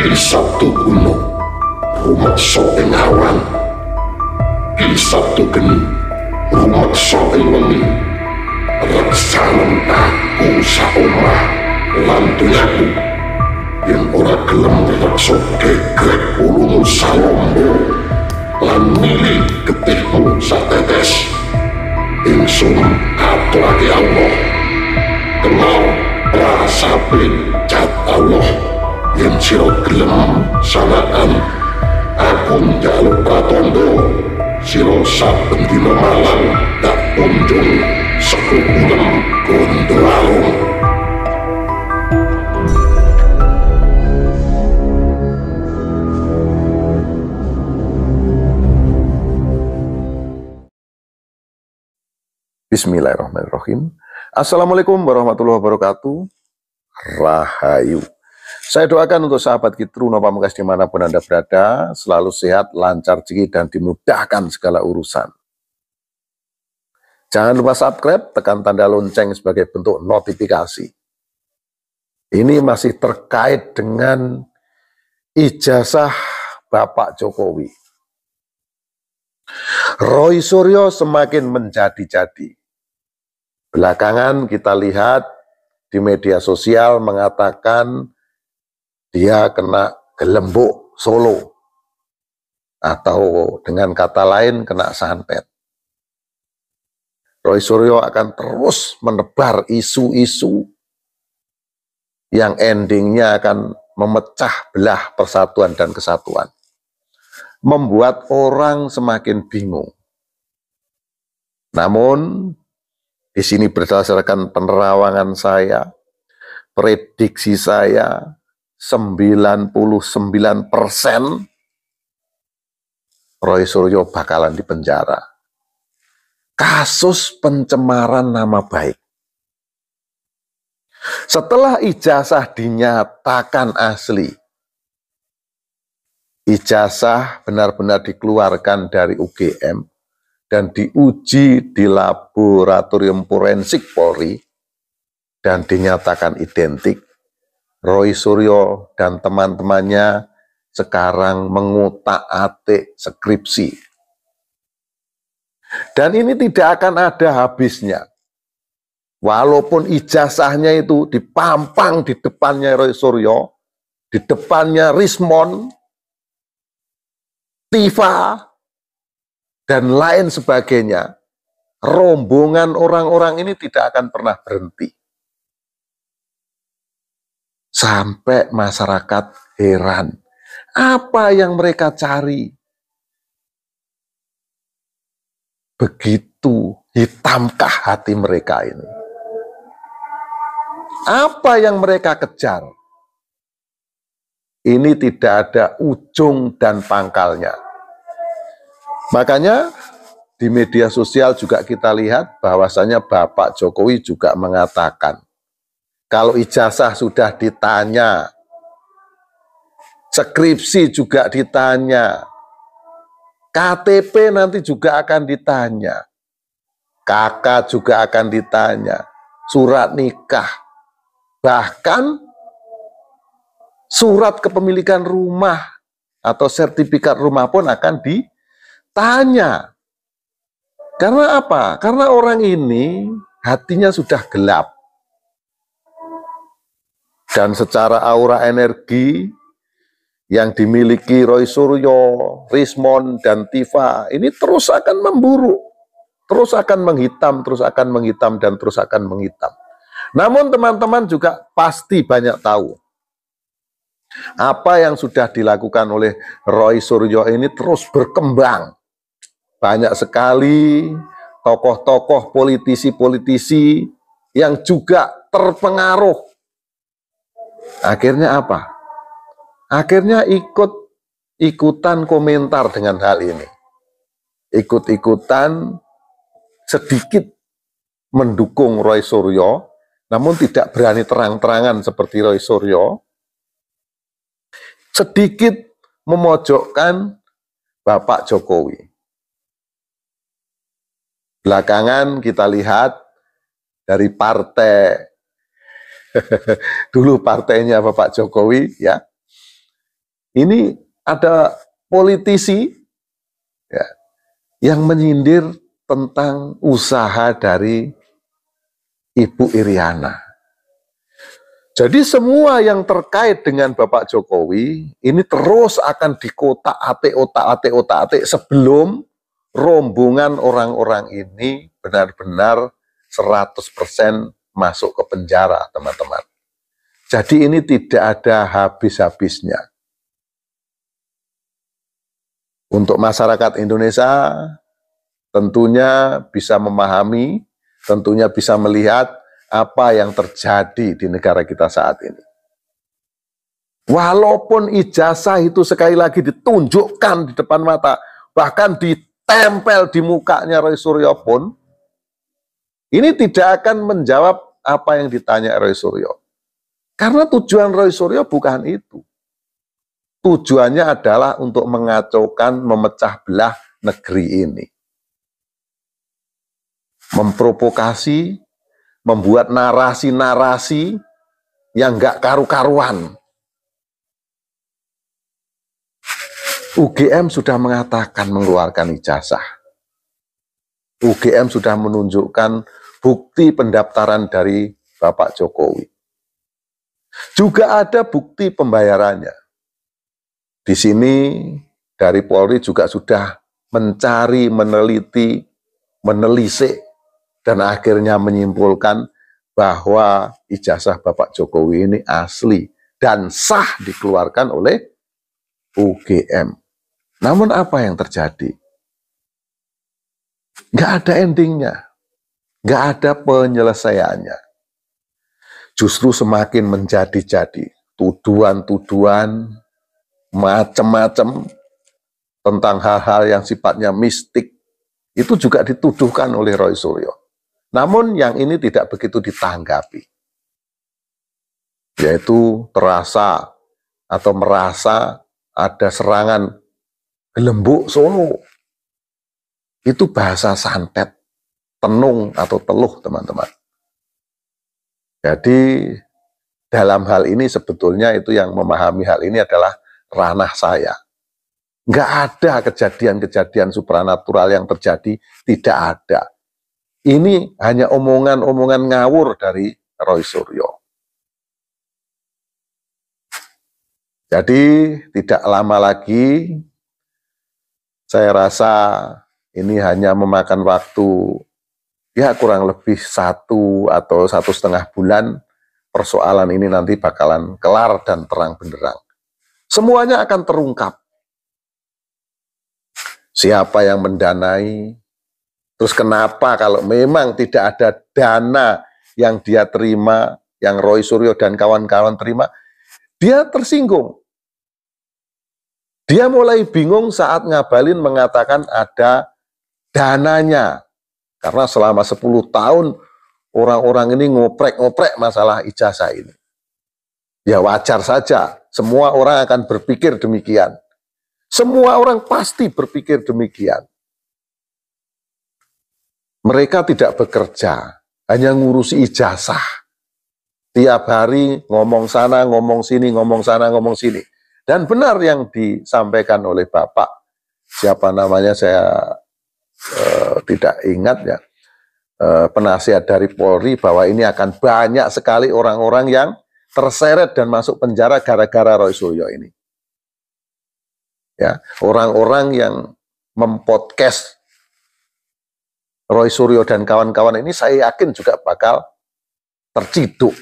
Di Sabtu kuno rumeksa ing awan, di Sabtu geni rumeksa ing wengi, reksanen aku saomah lan donyaku yen ora gelem reksa gegrek ulumu salombo lan milih getihmu satetes. Ingsun aturake Allah kenal prasape cat Allah. Yen sira gelem sanaan aku njaluk pratondo, sira saben dina malam tak kunjung sekukulem Gondoalung. Bismillahirrahmanirrahim. Assalamualaikum warahmatullahi wabarakatuh. Rahayu. Saya doakan untuk sahabat Kitruno Pamungkas dimanapun Anda berada, selalu sehat, lancar rezeki, dan dimudahkan segala urusan. Jangan lupa subscribe, tekan tanda lonceng sebagai bentuk notifikasi. Ini masih terkait dengan ijazah Bapak Jokowi. Roy Suryo semakin menjadi-jadi. Belakangan kita lihat di media sosial mengatakan dia kena gelembuk Solo, atau dengan kata lain kena santet. Roy Suryo akan terus menebar isu-isu yang endingnya akan memecah belah persatuan dan kesatuan, membuat orang semakin bingung. Namun di sini berdasarkan penerawangan saya, prediksi saya, 99% Roy Suryo bakalan dipenjara. Kasus pencemaran nama baik. Setelah ijazah dinyatakan asli, ijazah benar-benar dikeluarkan dari UGM dan diuji di laboratorium forensik Polri dan dinyatakan identik, Roy Suryo dan teman-temannya sekarang mengutak-atik skripsi. Dan ini tidak akan ada habisnya. Walaupun ijazahnya itu dipampang di depannya Roy Suryo, di depannya Rismond, Tifa, dan lain sebagainya, rombongan orang-orang ini tidak akan pernah berhenti. Sampai masyarakat heran, apa yang mereka cari? Begitu hitamkah hati mereka ini? Apa yang mereka kejar? Ini tidak ada ujung dan pangkalnya. Makanya di media sosial juga kita lihat bahwasanya Bapak Jokowi juga mengatakan, kalau ijazah sudah ditanya, skripsi juga ditanya, KTP nanti juga akan ditanya, KK juga akan ditanya, surat nikah, bahkan surat kepemilikan rumah atau sertifikat rumah pun akan ditanya. Karena apa? Karena orang ini hatinya sudah gelap. Dan secara aura energi yang dimiliki Roy Suryo, Rismond, dan Tifa ini terus akan memburuk, terus akan menghitam, terus akan menghitam, dan terus akan menghitam. Namun teman-teman juga pasti banyak tahu apa yang sudah dilakukan oleh Roy Suryo ini terus berkembang. Banyak sekali tokoh-tokoh politisi-politisi yang juga terpengaruh. Akhirnya apa? Akhirnya ikutan komentar dengan hal ini. Ikut-ikutan sedikit mendukung Roy Suryo, namun tidak berani terang-terangan seperti Roy Suryo. Sedikit memojokkan Bapak Jokowi. Belakangan kita lihat dari partai, dulu partainya Bapak Jokowi, ya, Ini ada politisi ya, yang menyindir tentang usaha dari Ibu Iriana. Jadi semua yang terkait dengan Bapak Jokowi ini terus akan dikotak-atik sebelum rombongan orang-orang ini benar-benar 100% masuk ke penjara, teman-teman. Jadi ini tidak ada habis-habisnya. Untuk masyarakat Indonesia tentunya bisa memahami, tentunya bisa melihat apa yang terjadi di negara kita saat ini. Walaupun ijazah itu sekali lagi ditunjukkan di depan mata, bahkan ditempel di mukanya Roy Suryo pun, ini tidak akan menjawab apa yang ditanya Roy Suryo. Karena tujuan Roy Suryo bukan itu. Tujuannya adalah untuk mengacaukan, memecah belah negeri ini. Memprovokasi, membuat narasi-narasi yang nggak karu-karuan. UGM sudah mengatakan mengeluarkan ijazah. UGM sudah menunjukkan bukti pendaftaran dari Bapak Jokowi. Juga ada bukti pembayarannya. Di sini dari Polri juga sudah mencari, meneliti, menelisik, dan akhirnya menyimpulkan bahwa ijazah Bapak Jokowi ini asli dan sah dikeluarkan oleh UGM. Namun apa yang terjadi? Nggak ada endingnya, nggak ada penyelesaiannya. Justru semakin menjadi-jadi tuduhan-tuduhan macam-macam tentang hal-hal yang sifatnya mistik itu juga dituduhkan oleh Roy Suryo. Namun yang ini tidak begitu ditanggapi, yaitu terasa atau merasa ada serangan gelembuk Solo. Itu bahasa santet, tenung atau teluh, teman-teman. Jadi dalam hal ini sebetulnya itu yang memahami hal ini adalah ranah saya. Nggak ada kejadian-kejadian supranatural yang terjadi, tidak ada. Ini hanya omongan-omongan ngawur dari Roy Suryo. Jadi tidak lama lagi, saya rasa ini hanya memakan waktu ya kurang lebih 1 atau 1,5 bulan, persoalan ini nanti bakalan kelar dan terang benderang. Semuanya akan terungkap. Siapa yang mendanai, terus kenapa kalau memang tidak ada dana yang dia terima, yang Roy Suryo dan kawan-kawan terima, dia tersinggung. Dia mulai bingung saat Ngabalin mengatakan ada dananya. Karena selama 10 tahun orang-orang ini ngoprek-ngoprek masalah ijazah ini. Ya wajar saja, semua orang akan berpikir demikian. Semua orang pasti berpikir demikian. Mereka tidak bekerja, hanya ngurusi ijazah. Tiap hari ngomong sana, ngomong sini, ngomong sana, ngomong sini. Dan benar yang disampaikan oleh Bapak, siapa namanya saya tidak ingat ya, penasihat dari Polri, bahwa ini akan banyak sekali orang-orang yang terseret dan masuk penjara gara-gara Roy Suryo ini. Ya, orang-orang yang mempodcast Roy Suryo dan kawan-kawan ini saya yakin juga bakal terciduk.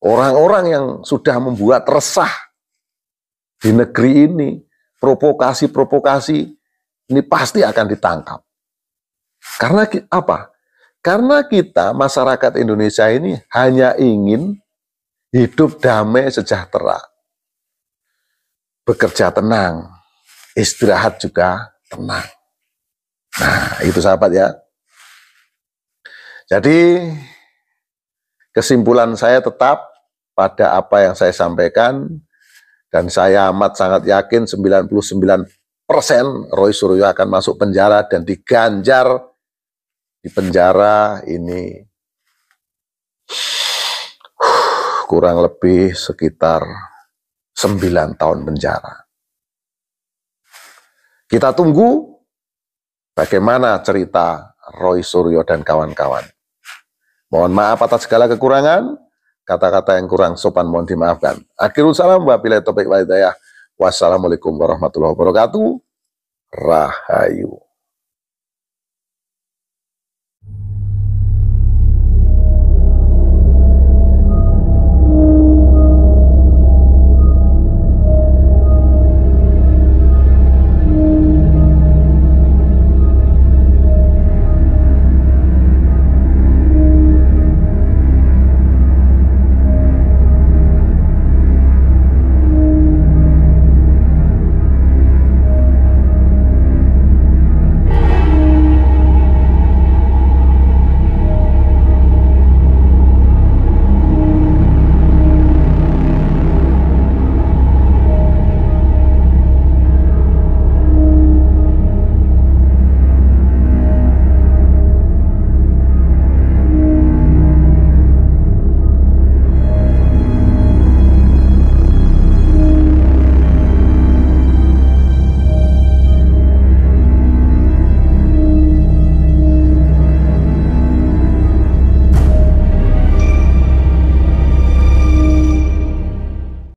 Orang-orang yang sudah membuat resah di negeri ini, provokasi-provokasi ini pasti akan ditangkap. Karena apa? Karena kita masyarakat Indonesia ini hanya ingin hidup damai sejahtera. Bekerja tenang, istirahat juga tenang. Nah, itu sahabat ya. Jadi kesimpulan saya tetap pada apa yang saya sampaikan, dan saya amat sangat yakin 99% Roy Suryo akan masuk penjara dan diganjar di penjara ini kurang lebih sekitar 9 tahun penjara. Kita tunggu bagaimana cerita Roy Suryo dan kawan-kawan. Mohon maaf atas segala kekurangan, kata-kata yang kurang sopan mohon dimaafkan. Akhirul salam, wabillahi taufiq wal hidayah. Wassalamualaikum warahmatullahi wabarakatuh. Rahayu.